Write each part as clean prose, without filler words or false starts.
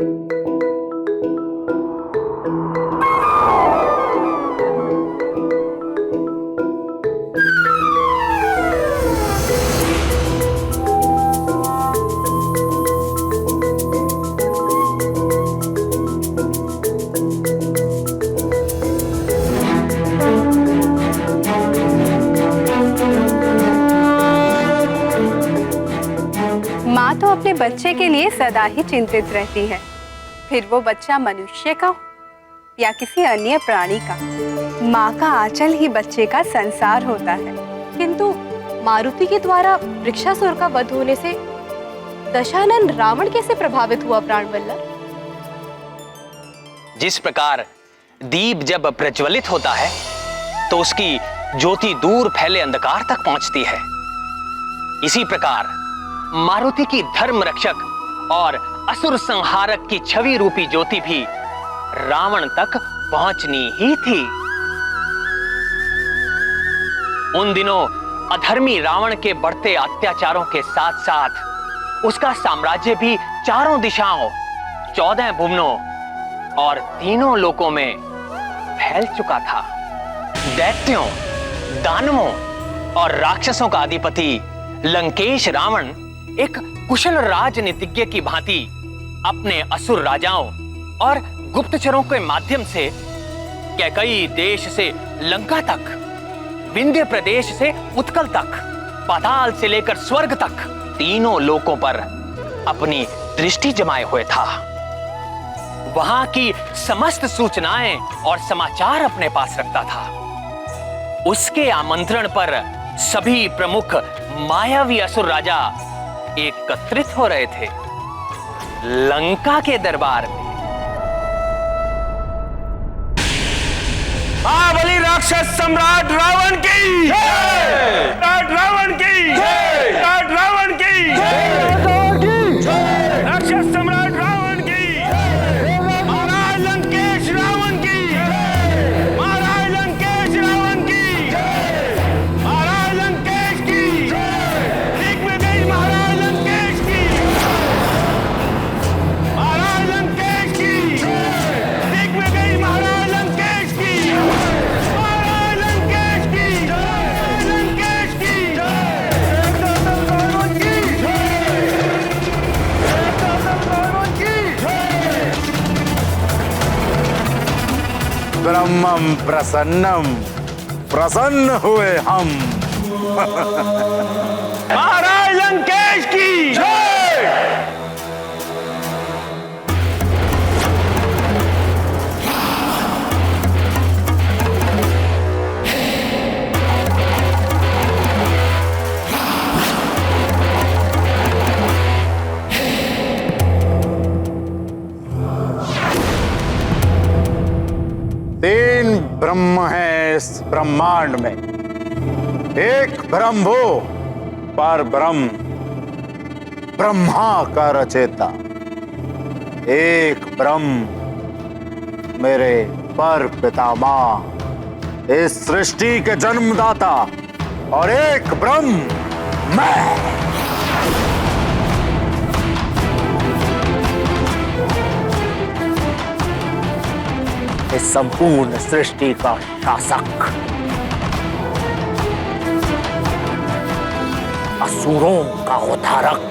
माँ तो अपने बच्चे के लिए सदा ही चिंतित रहती है, फिर वो बच्चा मनुष्य का हो या किसी अन्य प्राणी का। माँ का आंचल ही बच्चे का संसार होता है। किंतु मारुति के द्वारा वृक्षासुर का वध होने से दशानन रावण कैसे प्रभावित हुआ प्राणवल्लभ? जिस प्रकार दीप जब प्रज्वलित होता है तो उसकी ज्योति दूर फैले अंधकार तक पहुंचती है, इसी प्रकार मारुति की धर्म रक्षक और असुर संहारक की छवि रूपी ज्योति भी रावण तक पहुंचनी ही थी। उन दिनों अधर्मी रावण के बढ़ते अत्याचारों के साथ साथ उसका साम्राज्य भी चारों दिशाओं, 14 भुवनों और तीनों लोकों में फैल चुका था। दैत्यों, दानवों और राक्षसों का अधिपति लंकेश रावण एक कुशल राजनीतिज्ञ की भांति अपने असुर राजाओं और गुप्तचरों के माध्यम से कैकई देश से लंका तक, विंध्य प्रदेश से उत्कल तक, पाताल से लेकर स्वर्ग तक तीनों लोकों पर अपनी दृष्टि जमाए हुए था। वहां की समस्त सूचनाएं और समाचार अपने पास रखता था। उसके आमंत्रण पर सभी प्रमुख मायावी असुर राजा एकत्रित हो रहे थे लंका के दरबार में। महाबली राक्षस सम्राट रावण की जय! रावण की जय! रावण की जय! राक्षस सम्राट रावण की महाराज लंकेश रावण की महाराज लंकेश रावण की महाराज लंकेश की दिग्विजय महाराज लंकेश की महाराज लंकेश की दिग्विजय महाराज लंकेश की महाराज लंकेश की लंकेश की ब्रह्मम प्रसन्नम, प्रसन्न हुए हम। महाराज लंकेश की जय! तीन ब्रह्म है इस ब्रह्मांड में। एक ब्रह्म वो पर ब्रह्म, ब्रह्मा का रचेता। एक ब्रह्म मेरे पर पितामह, इस सृष्टि के जन्मदाता। और एक ब्रह्म मैं, इस संपूर्ण सृष्टि का शासक, असुरों का उद्धारक,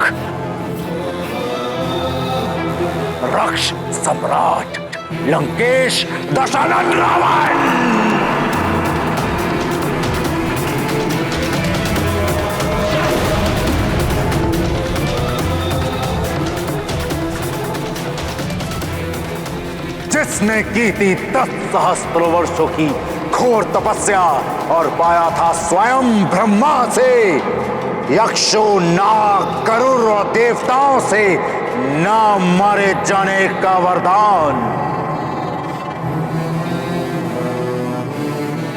रक्ष सम्राट लंकेश दशानन रावण। जिसने की थी 10 सहस्त्र वर्षों की घोर तपस्या और पाया था स्वयं ब्रह्मा से, यक्षों, नाग, गरुड़ और देवताओं से न मारे जाने का वरदान।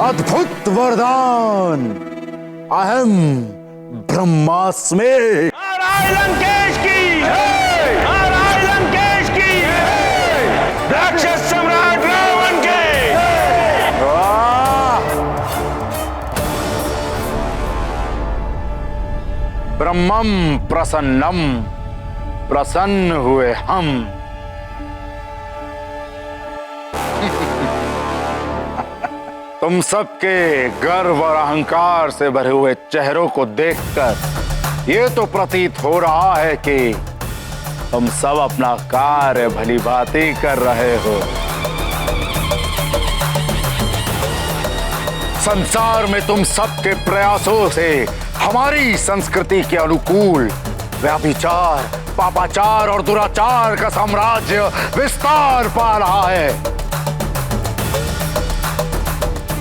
अद्भुत वरदान, अहम ब्रह्मास्मि। महाराज लंकेश की जय! महाराज लंकेश की जय! राक्षस सम्राट रावण के ब्रह्मम प्रसन्नम, प्रसन्न हुए हम। तुम सबके गर्व और अहंकार से भरे हुए चेहरों को देखकर ये तो प्रतीत हो रहा है कि तुम सब अपना कार्य भली भांति कर रहे हो। संसार में तुम सबके प्रयासों से हमारी संस्कृति के अनुकूल व्यभिचार, पापाचार और दुराचार का साम्राज्य विस्तार पा रहा है।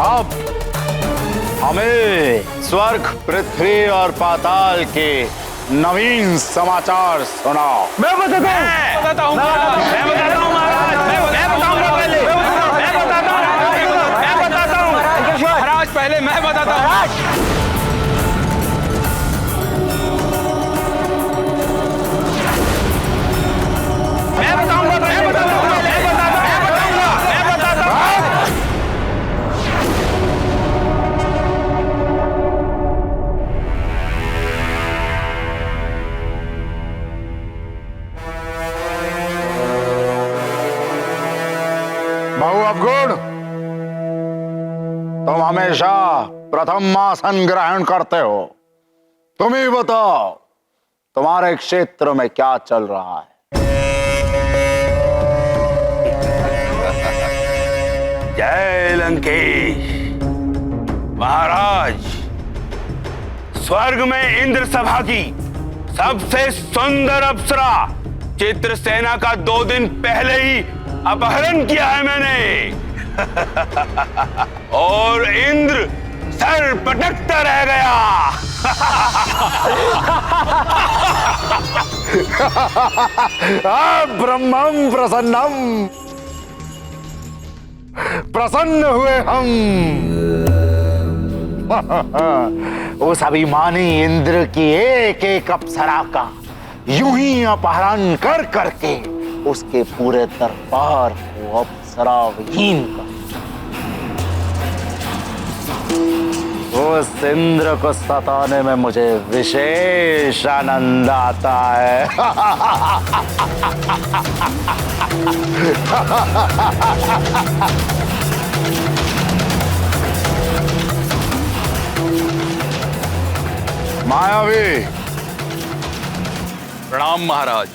अब हमें स्वर्ग, पृथ्वी और पाताल के नवीन समाचार सुनाओ। मैं बताता हूँ महाराज, मैं बताता हूँ महाराज, पहले मैं बताता हूँ। बहु अवगुण, तुम हमेशा प्रथम आसन ग्रहण करते हो। तुम ही बताओ, तुम्हारे क्षेत्र में क्या चल रहा है? जय लंकेश महाराज, स्वर्ग में इंद्र सभा की सबसे सुंदर अप्सरा चित्रसेना का 2 दिन पहले ही अपहरण किया है मैंने। और इंद्र सर पटकता रह गया। ब्रह्मम प्रसन्नम, प्रसन्न हुए हम। उस अभिमानी इंद्र की एक एक अप्सरा का यूं ही अपहरण कर करके उसके पूरे दरबार को अप्सरा विहीन कर। उस इंद्र को सताने में मुझे विशेष आनंद आता है। मायावी। प्रणाम महाराज।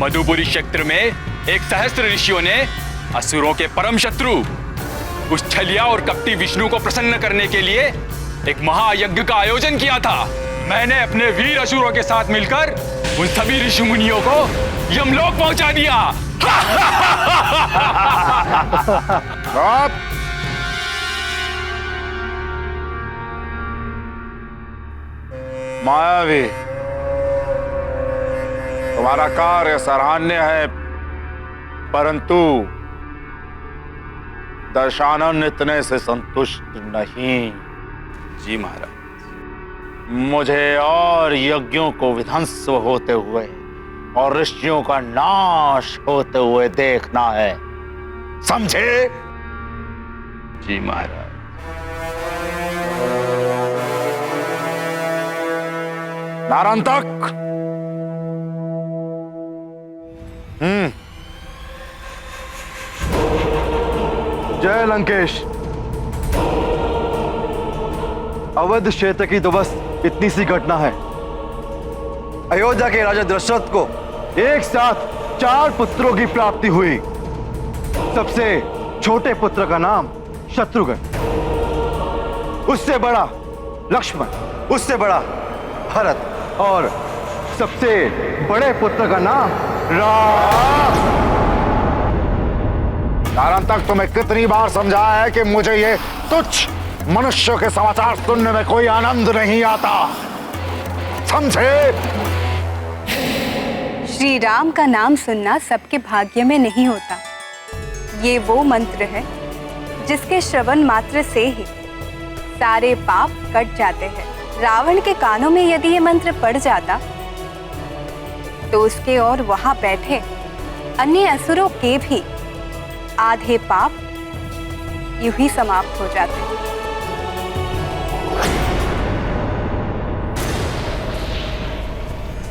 मधुपुरी क्षेत्र में एक सहस्त्र ऋषियों ने असुरों के परम शत्रु उस छलिया और कपटी विष्णु को प्रसन्न करने के लिए एक महायज्ञ का आयोजन किया था। मैंने अपने वीर असुरों के साथ मिलकर उन सभी ऋषि मुनियों को यमलोक पहुंचा दिया। मायावी, तुम्हारा कार्य सराहनीय है, परंतु दशानन इतने से संतुष्ट नहीं। जी महाराज। मुझे और यज्ञों को विध्वंस होते हुए और ऋषियों का नाश होते हुए देखना है, समझे? जी महाराज। नारंतक। जय लंकेश। अवध क्षेत्र की तो बस इतनी सी घटना है। अयोध्या के राजा दशरथ को एक साथ 4 पुत्रों की प्राप्ति हुई। सबसे छोटे पुत्र का नाम शत्रुघ्न, उससे बड़ा लक्ष्मण, उससे बड़ा भरत और सबसे बड़े पुत्र का नाम राम। कारण तक तुम्हें कितनी बार समझाया है कि मुझे ये तुच्छ मनुष्यों के समाचार सुनने में कोई आनंद नहीं आता, समझे? श्री राम का नाम सुनना सबके भाग्य में नहीं होता। ये वो मंत्र है जिसके श्रवण मात्र से ही सारे पाप कट जाते हैं। रावण के कानों में यदि ये मंत्र पड़ जाता तो उसके और वहां बैठे अन्य असुरों के भी आधे पाप यूं ही समाप्त हो जाते।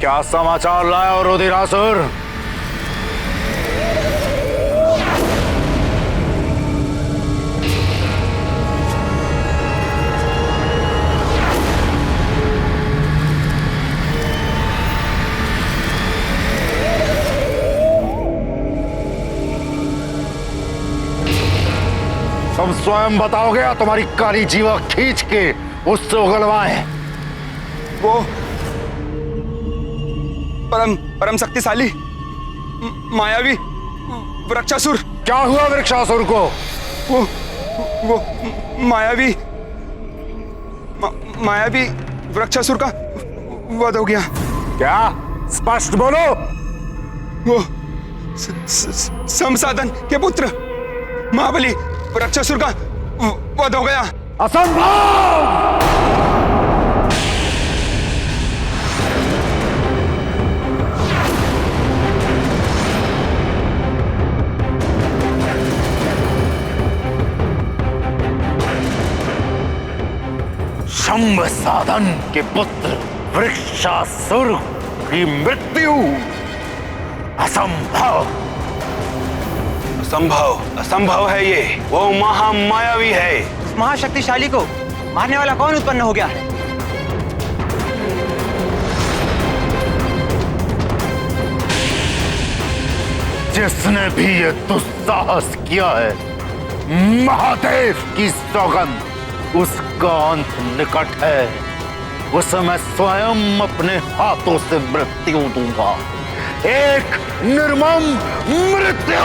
क्या समाचार लाए और रुधिरासुर? तुम स्वयं बताओगे या तुम्हारी काली जीवा खींच के उससे उगलवाएं? वो परम शक्तिशाली मायावी वृक्षासुर। क्या हुआ वृक्षासुर को? वो मायावी वृक्षासुर का वध हो गया। क्या? स्पष्ट बोलो। वो संसाधन के पुत्र महाबली वृक्षासुर का वध हो गया। असंभव! शंभ साधन के पुत्र वृक्षासुर की मृत्यु असंभव। असंभव है ये। वो महामायावी है। उस महाशक्तिशाली को मारने वाला कौन उत्पन्न हो गया है? जिसने भी ये दुस्साहस किया है, महादेव की सौगंध, उसका अंत निकट है। उसे मैं स्वयं अपने हाथों से मृत्यु दूंगा। एक निर्मम मृत्यु।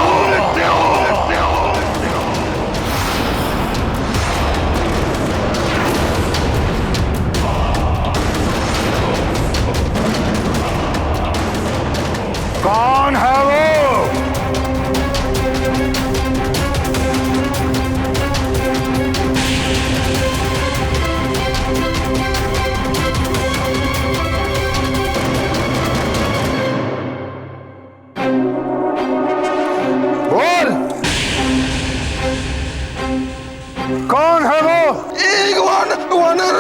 कौन है वो? बोल, कौन है वो? एक वानर।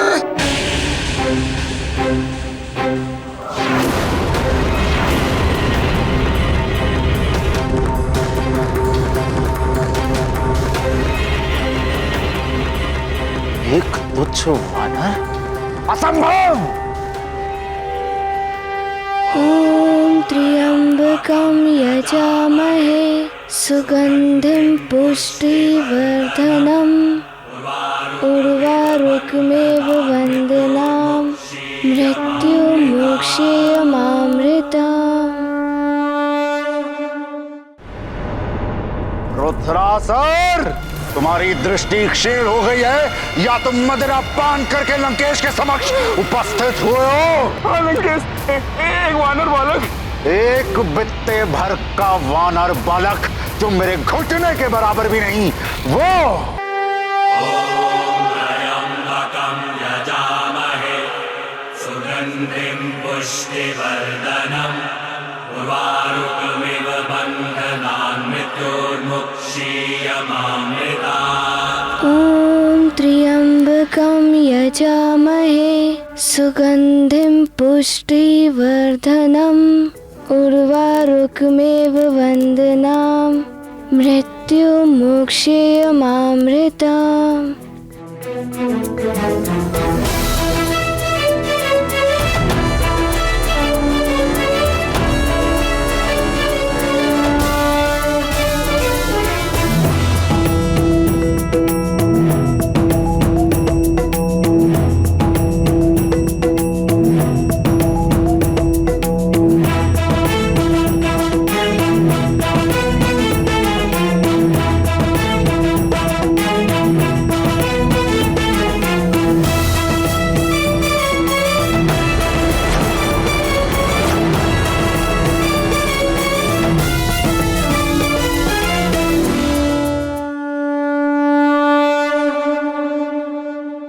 एक तुच्छ वानर? असंभव! ॐ त्र्यम्बकं यजामहे सुगन्धिं पुष्टिवर्धनम् उर्वारुकमेव वन्दनाम् मृत्युमोक्षेयमामृतम्। रुद्रासुर, तुम्हारी दृष्टि क्षीण हो गई है या तुम मदिरा पान करके लंकेश के समक्ष उपस्थित हुए हो? लंकेश, एक वानर बालक। एक बित्ते भर का वानर बालक जो मेरे घुटने के बराबर भी नहीं, वो सुगन्धिं पुष्टिवर्धनम् उर्वारुकमिव बन्धनान् मृत्योर्मुक्षीयमामृतात्। ॐ त्र्यम्बकं यजामहे सुगन्धिं पुष्टिवर्धनम् उर्वारुकमेव वन्दनाम् मृत्युमोक्षेयमामृतम्।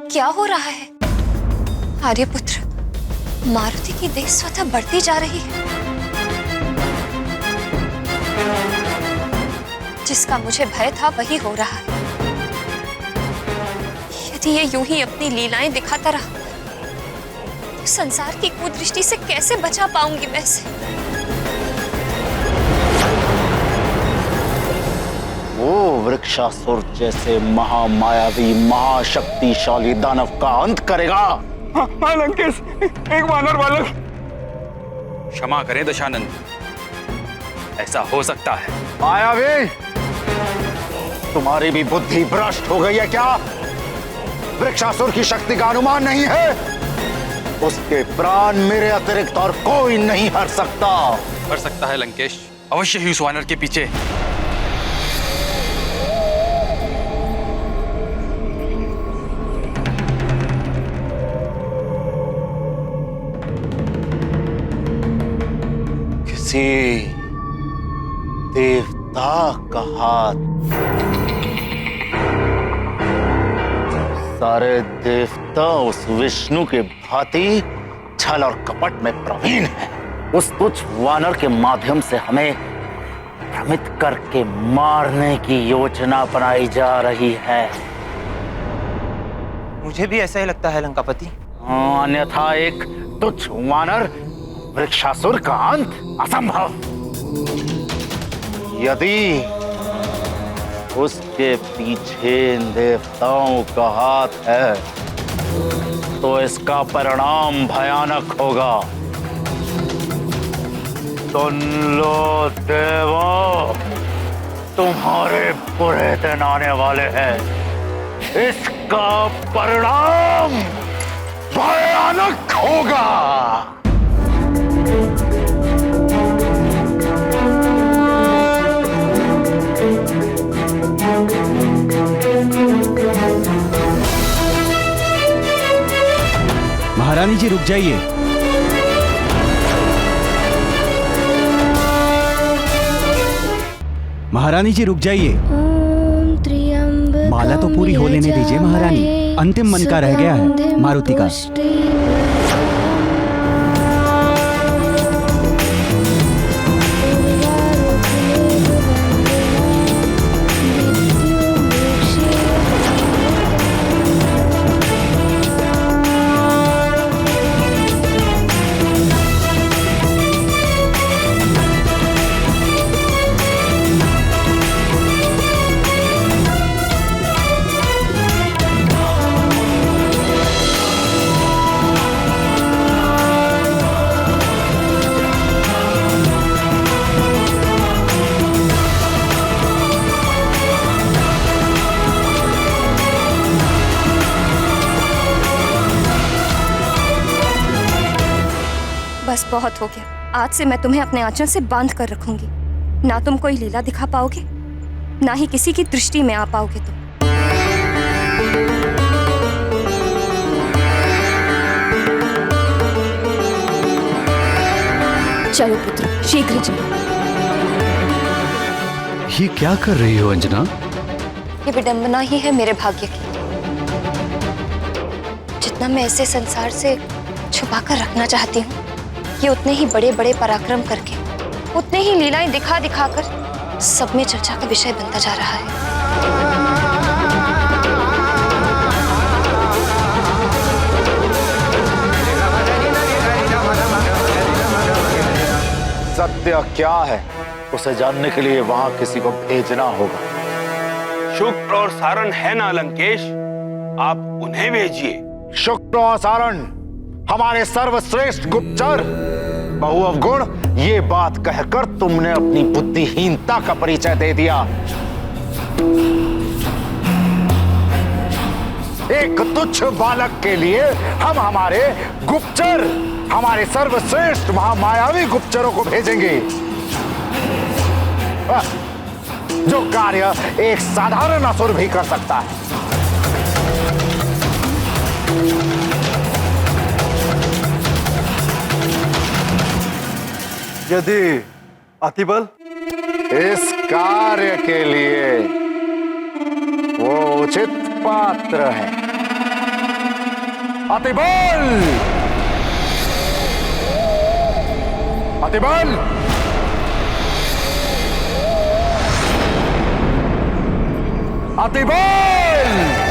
क्या हो रहा है? आर्यपुत्र, मारुति की देह स्वतः बढ़ती जा रही है। जिसका मुझे भय था वही हो रहा है। यदि ये यूं ही अपनी लीलाएं दिखाता रहा तो संसार की कुदृष्टि से कैसे बचा पाऊंगी मैं इसे? वो वृक्षासुर जैसे महामायावी महाशक्तिशाली दानव का अंत करेगा। हाँ लंकेश, एक वानर बालक। क्षमा करें दशानंद, ऐसा हो सकता है। मायावी, तुम्हारी भी बुद्धि भ्रष्ट हो गई है क्या? वृक्षासुर की शक्ति का अनुमान नहीं है? उसके प्राण मेरे अतिरिक्त और कोई नहीं हर सकता। कर सकता है लंकेश, अवश्य ही उस वानर के पीछे। किसी देवता का हाथ। सारे देवता उस विष्णु के भांति छल और कपट में प्रवीण है। उस तुच्छ वानर के माध्यम से हमें भ्रमित करके मारने की योजना बनाई जा रही है। मुझे भी ऐसा ही लगता है लंकापति। अन्यथा एक तुच्छ वानर वृक्षासुर का अंत असंभव। यदि उसके पीछे इन देवताओं का हाथ है तो इसका परिणाम भयानक होगा। सुन लो देवो, तुम्हारे बुरे दिन आने वाले हैं। इसका परिणाम भयानक होगा। महारानी जी रुक जाइए। महारानी जी रुक जाइए। ओम त्र्यंबकं माला तो पूरी हो लेने दीजिए महारानी। अंतिम मन का रह गया है मारुति का। बस बहुत हो गया। आज से मैं तुम्हें अपने आंचल से बांध कर रखूंगी। ना तुम कोई लीला दिखा पाओगे, ना ही किसी की दृष्टि में आ पाओगे तुम। चलो पुत्र, शीघ्र चलो। ये क्या कर रही हो अंजना? ये विडंबना ही है मेरे भाग्य की। जितना मैं इसे संसार से छुपा कर रखना चाहती हूँ, ये उतने ही बड़े बड़े पराक्रम करके, उतने ही लीलाएं दिखा दिखा कर सब में चर्चा का विषय बनता जा रहा है। सत्य क्या है उसे जानने के लिए वहां किसी को भेजना होगा। शुक्र और सारण है ना लंकेश, आप उन्हें भेजिए। शुक्र और सारण हमारे सर्वश्रेष्ठ गुप्तचर। बहु अवगुण, ये बात कहकर तुमने अपनी बुद्धिहीनता का परिचय दे दिया। एक तुच्छ बालक के लिए हम हमारे गुप्तचर, हमारे सर्वश्रेष्ठ महामायावी गुप्तचरों को भेजेंगे, जो कार्य एक साधारण असुर भी कर सकता है। यदि अतिबल इस कार्य के लिए वो उचित पात्र है। अतिबल! अतिबल! अतिबल!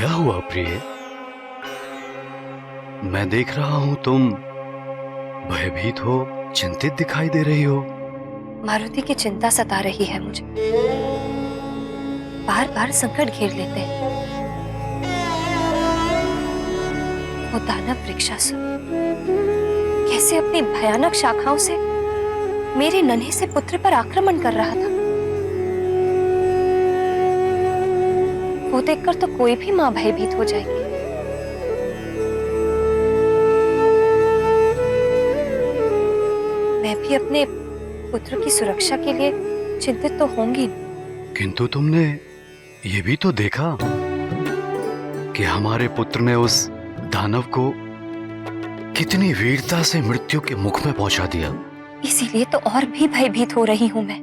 क्या हुआ प्रिय? मैं देख रहा हूं तुम भयभीत हो, चिंतित दिखाई दे रही हो। मारुति की चिंता सता रही है मुझे। बार बार संकट घेर लेते हैं। वो दानव वृक्षासुर कैसे अपनी भयानक शाखाओं से मेरे नन्हे से पुत्र पर आक्रमण कर रहा था। वो देखकर तो कोई भी मां भयभीत हो जाएगी। मैं भी अपने पुत्र की सुरक्षा के लिए चिंतित तो होंगी। किंतु तुमने ये भी तो देखा कि हमारे पुत्र ने उस दानव को कितनी वीरता से मृत्यु के मुख में पहुंचा दिया। इसीलिए तो और भी भयभीत हो रही हूं मैं।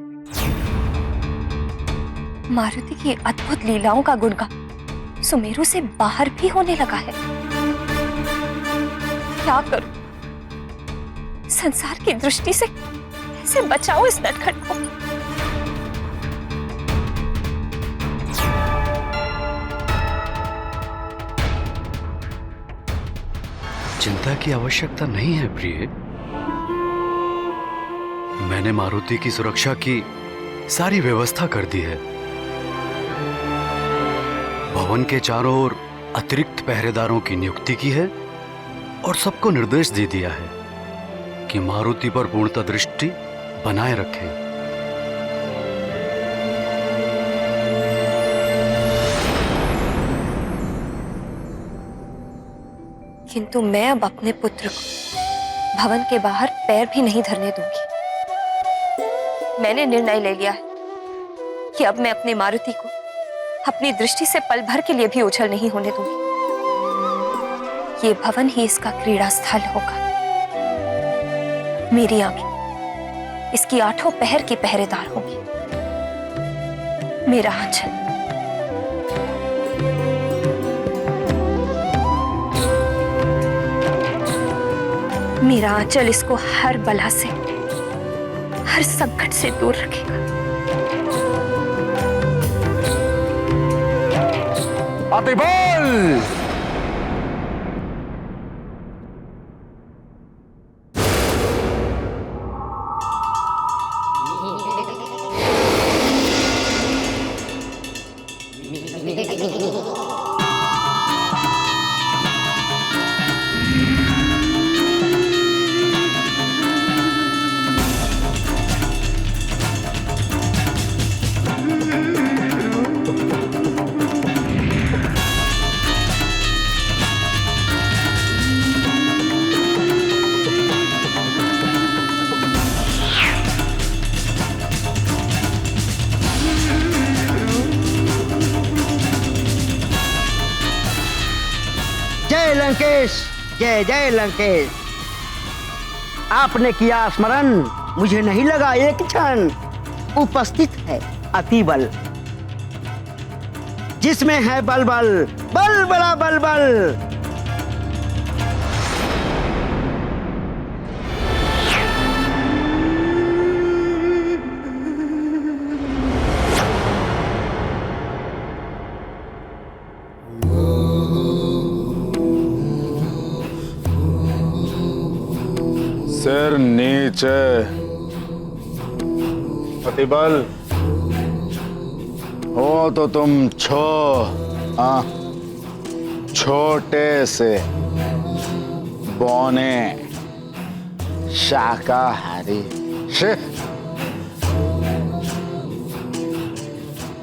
मारुति की अद्भुत लीलाओं का गुणगान सुमेरु से बाहर भी होने लगा है। क्या करूं? संसार की दृष्टि से कैसे बचाऊं इस नटखट को? चिंता की आवश्यकता नहीं है प्रिय। मैंने मारुति की सुरक्षा की सारी व्यवस्था कर दी है। भवन के चारों ओर अतिरिक्त पहरेदारों की नियुक्ति की है और सबको निर्देश दे दिया है कि मारुति पर पूर्णतः दृष्टि बनाए रखें। किंतु मैं अब अपने पुत्र को भवन के बाहर पैर भी नहीं धरने दूंगी। मैंने निर्णय ले लिया है कि अब मैं अपनी मारुति को अपनी दृष्टि से पल भर के लिए भी ओझल नहीं होने दूंगी। ये भवन ही इसका क्रीड़ा स्थल होगा। मेरी आंखें इसकी आठों पहर की पहरेदार होंगी। मेरा आंचल मेरा आंचल इसको हर बला से, हर संकट से दूर रखेगा। अतिबल! जय लंकेश, जय जय लंकेश। आपने किया स्मरण, मुझे नहीं लगा एक क्षण। उपस्थित है अतिबल, जिसमें है बल बल, बल बड़ा बल बल। सिर नीचे। अतिबल हो तो तुम छोटे से बौने शाकाहारी।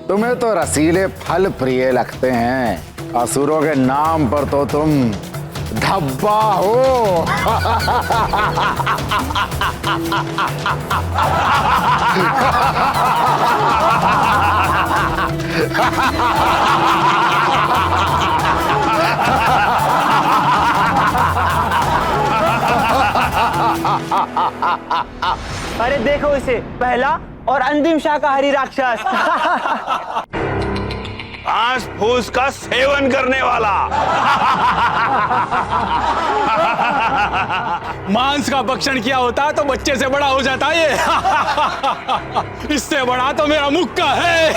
तुम्हें तो रसीले फल प्रिय लगते हैं। असुरों के नाम पर तो तुम धब्बा हो। अरे देखो इसे, पहला और अंतिम शाकाहारी राक्षस। घास फूस का सेवन करने वाला। मांस का भक्षण किया होता तो बच्चे से बड़ा हो जाता ये। इससे बड़ा तो मेरा मुक्का है।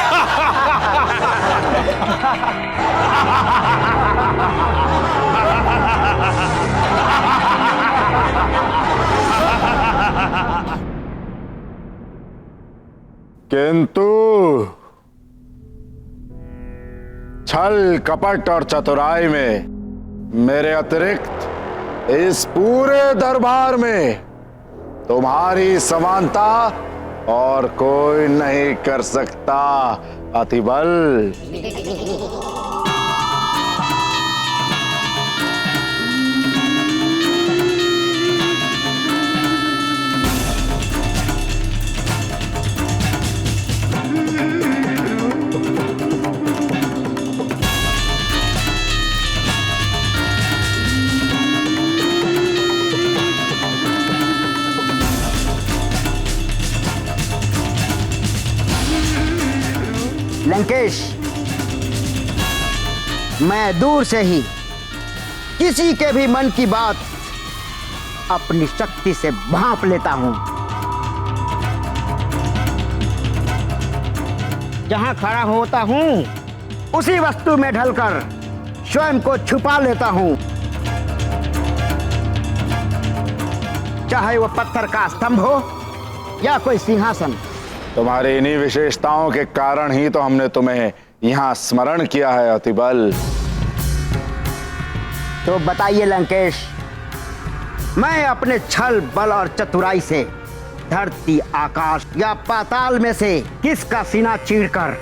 किंतु छल कपट और चतुराई में मेरे अतिरिक्त इस पूरे दरबार में तुम्हारी समानता और कोई नहीं कर सकता अतिबल। लंकेश, मैं दूर से ही किसी के भी मन की बात अपनी शक्ति से भांप लेता हूं। जहां खड़ा होता हूं उसी वस्तु में ढलकर स्वयं को छुपा लेता हूं, चाहे वो पत्थर का स्तंभ हो या कोई सिंहासन। तुम्हारी इन्हीं विशेषताओं के कारण ही तो हमने तुम्हें यहां स्मरण किया है अतिबल। तो बताइए लंकेश, मैं अपने छल बल और चतुराई से धरती आकाश या पाताल में से किसका सीना चीरकर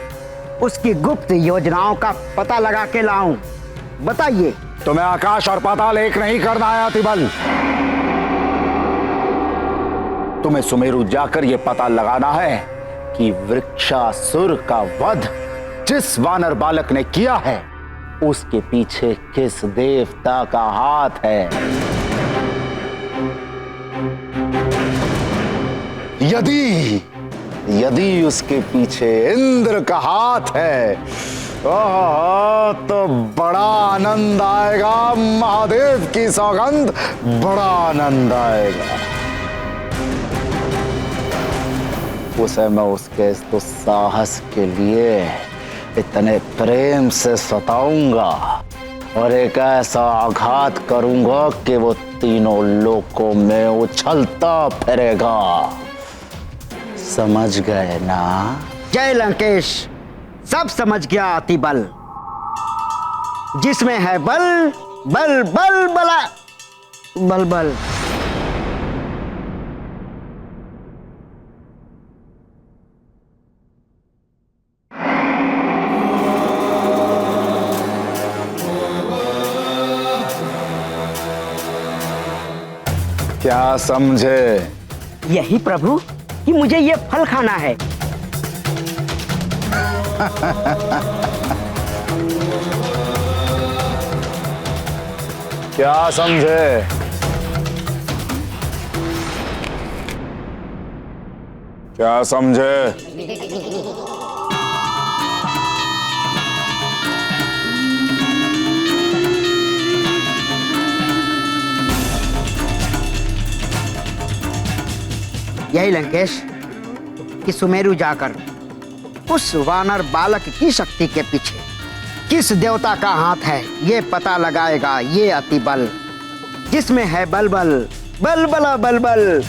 उसकी गुप्त योजनाओं का पता लगा के लाऊं? बताइए। तुम्हें आकाश और पाताल एक नहीं करना है अतिबल। तुम्हें सुमेरु जाकर यह पता लगाना है कि वृक्षासुर का वध जिस वानर बालक ने किया है उसके पीछे किस देवता का हाथ है। यदि उसके पीछे इंद्र का हाथ है तो बड़ा आनंद आएगा, महादेव की सौगंध, बड़ा आनंद आएगा। उसे मैं उसके इस दुस्साहस के लिए इतने प्रेम से सताऊंगा और एक ऐसा आघात करूंगा कि वो तीनों लोकों में उछलता फिरेगा। समझ गए ना? जय लंकेश, सब समझ गया अतिबल। जिसमें है बल बल बल बला बल बल। क्या समझे? यही प्रभु कि मुझे ये फल खाना है। क्या समझे? क्या समझे? यही लंकेश कि सुमेरु जाकर उस वानर बालक की शक्ति के पीछे किस देवता का हाथ है ये पता लगाएगा ये अतिबल। जिसमें है बल बल बल बला बल बल।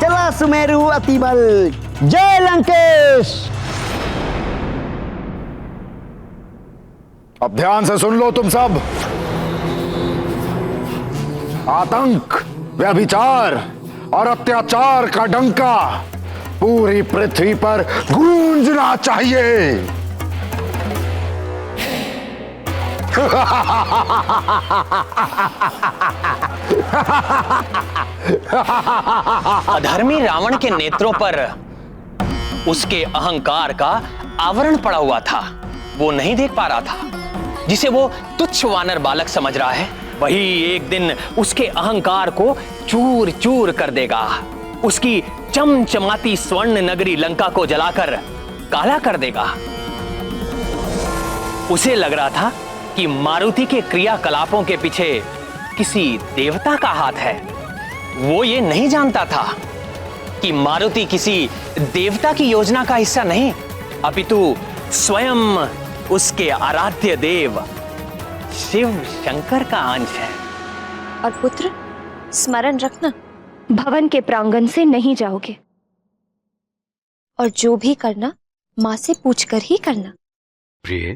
चला सुमेरु अतिबल। जय लंकेश। अब ध्यान से सुन लो तुम सब। आतंक, व्यभिचार और अत्याचार का डंका पूरी पृथ्वी पर गूंजना चाहिए। अधर्मी रावण के नेत्रों पर उसके अहंकार का आवरण पड़ा हुआ था। वो नहीं देख पा रहा था। जिसे वो तुच्छ वानर बालक समझ रहा है वही एक दिन उसके अहंकार को चूर चूर कर देगा। उसकी चमचमाती स्वर्ण नगरी लंका को जलाकर काला कर देगा। उसे लग रहा था कि मारुति के क्रियाकलापों के पीछे किसी देवता का हाथ है। वो ये नहीं जानता था कि मारुति किसी देवता की योजना का हिस्सा नहीं, अपितु स्वयं उसके आराध्य देव शिव शंकर का अंश है। और पुत्र, स्मरण रखना, भवन के प्रांगण से नहीं जाओगे, और जो भी करना मां से पूछकर ही करना। प्रिय,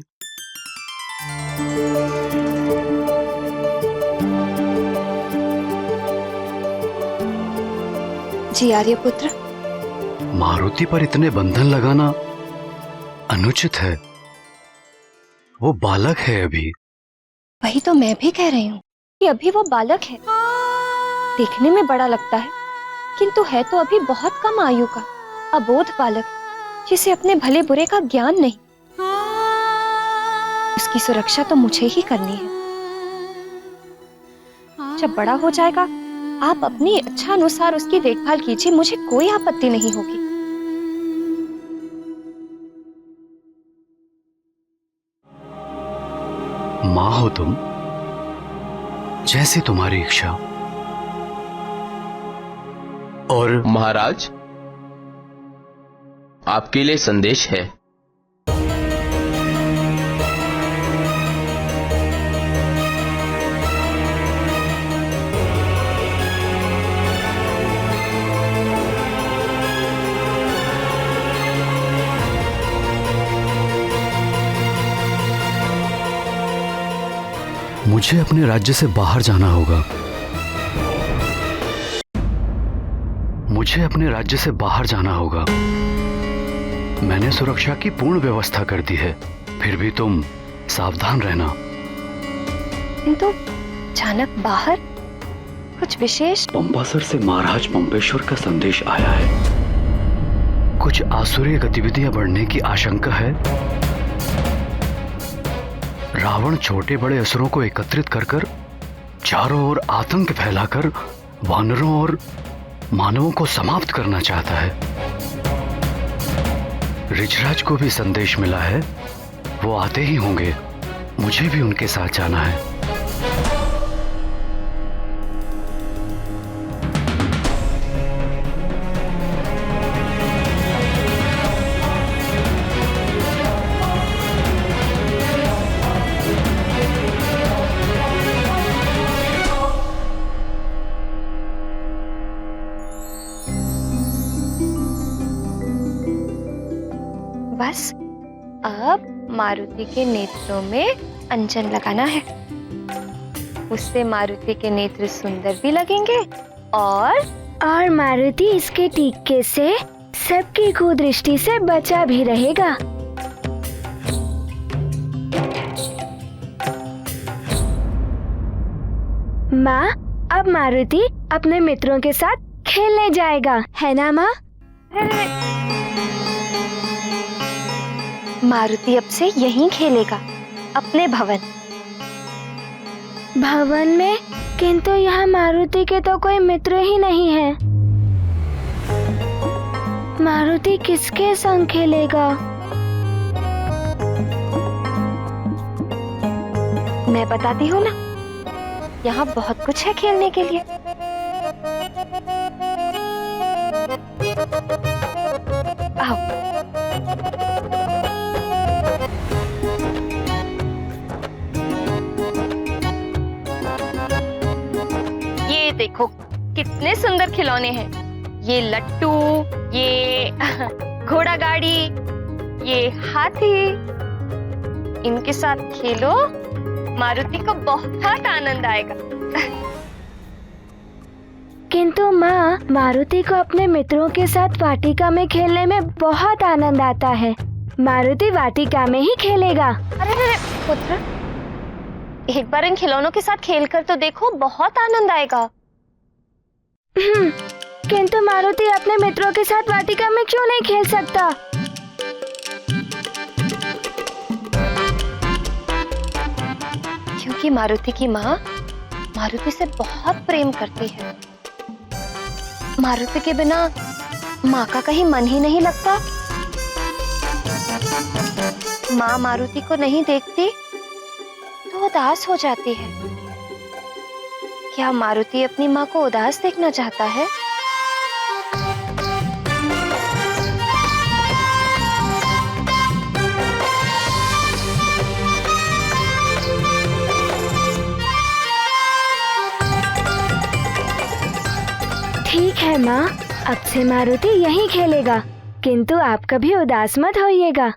जी आर्यपुत्र। मारुति पर इतने बंधन लगाना अनुचित है। वो बालक है अभी। वही तो मैं भी कह रही हूँ कि अभी वो बालक है। देखने में बड़ा लगता है, किंतु है तो अभी बहुत कम आयु का अबोध बालक, जिसे अपने भले बुरे का ज्ञान नहीं। उसकी सुरक्षा तो मुझे ही करनी है। जब बड़ा हो जाएगा, आप अपनी इच्छा अनुसार उसकी देखभाल कीजिए, मुझे कोई आपत्ति नहीं होगी। मां हो तुम, जैसी तुम्हारी इच्छा। और महाराज, आपके लिए संदेश है। मुझे अपने राज्य से बाहर जाना होगा। मुझे अपने राज्य से बाहर जाना होगा। मैंने सुरक्षा की पूर्ण व्यवस्था कर दी है, फिर भी तुम सावधान रहना। किंतु अचानक बाहर कुछ विशेष? पंपासर से महाराज पंपेश्वर का संदेश आया है। कुछ आसुरी गतिविधियां बढ़ने की आशंका है। रावण छोटे बड़े असुरों को एकत्रित कर चारों ओर आतंक फैलाकर वानरों और मानवों को समाप्त करना चाहता है। ऋषराज को भी संदेश मिला है, वो आते ही होंगे। मुझे भी उनके साथ जाना है। बस अब मारुति के नेत्रों में अंजन लगाना है। उससे मारुति के नेत्र सुंदर भी लगेंगे और मारुति इसके टीके से सबकी कुदृष्टि से बचा भी रहेगा। माँ, अब मारुति अपने मित्रों के साथ खेलने जाएगा, है ना माँ? मारुति अब से यहीं खेलेगा, अपने भवन में। किंतु यहाँ मारुति के तो कोई मित्र ही नहीं है। मारुति किसके संग खेलेगा? मैं बताती हूँ ना, यहाँ बहुत कुछ है खेलने के लिए। आओ। ये देखो कितने सुंदर खिलौने हैं। ये लट्टू, ये घोड़ा गाड़ी, ये हाथी। इनके साथ खेलो, मारुति को बहुत आनंद आएगा। किंतु माँ, मारुति को अपने मित्रों के साथ वाटिका में खेलने में बहुत आनंद आता है। मारुति वाटिका में ही खेलेगा। अरे पुत्र, एक बार इन खिलौनों के साथ खेलकर तो देखो, बहुत आनंद आएगा। किंतु मारुति अपने मित्रों के साथ वाटिका में क्यों नहीं खेल सकता? क्योंकि मारुति की माँ मारुति से बहुत प्रेम करती है। मारुति के बिना माँ का कहीं मन ही नहीं लगता। माँ मारुति को नहीं देखती तो उदास हो जाती है। क्या मारुति अपनी माँ को उदास देखना चाहता है? ठीक है माँ, अब से मारुति यहीं खेलेगा, किंतु आप कभी उदास मत होइएगा।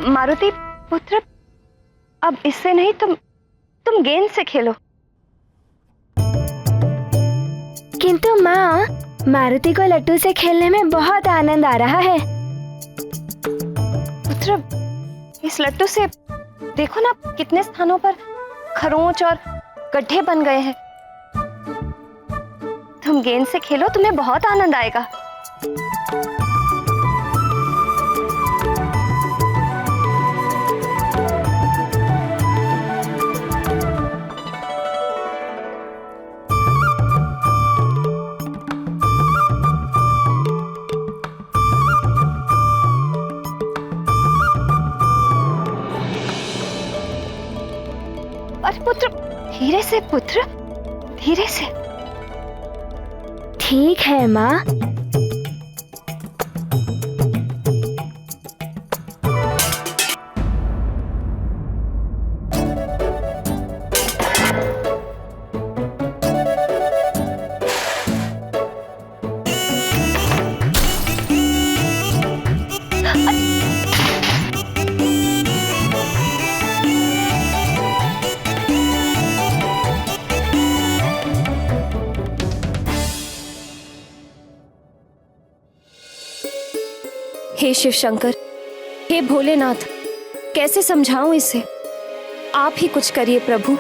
मारुति पुत्र, अब इससे नहीं, तुम गेंद से खेलो। किंतु माँ, मारुति को लट्टू से खेलने में बहुत आनंद आ रहा है। पुत्र, इस लट्टू से देखो ना कितने स्थानों पर खरोंच और गड्ढे बन गए हैं। तुम गेंद से खेलो, तुम्हें बहुत आनंद आएगा। अरे पुत्र, धीरे से पुत्र, धीरे से। ठीक है माँ। हे शिव शंकर, हे भोलेनाथ, कैसे समझाऊं इसे? आप ही कुछ करिए प्रभु।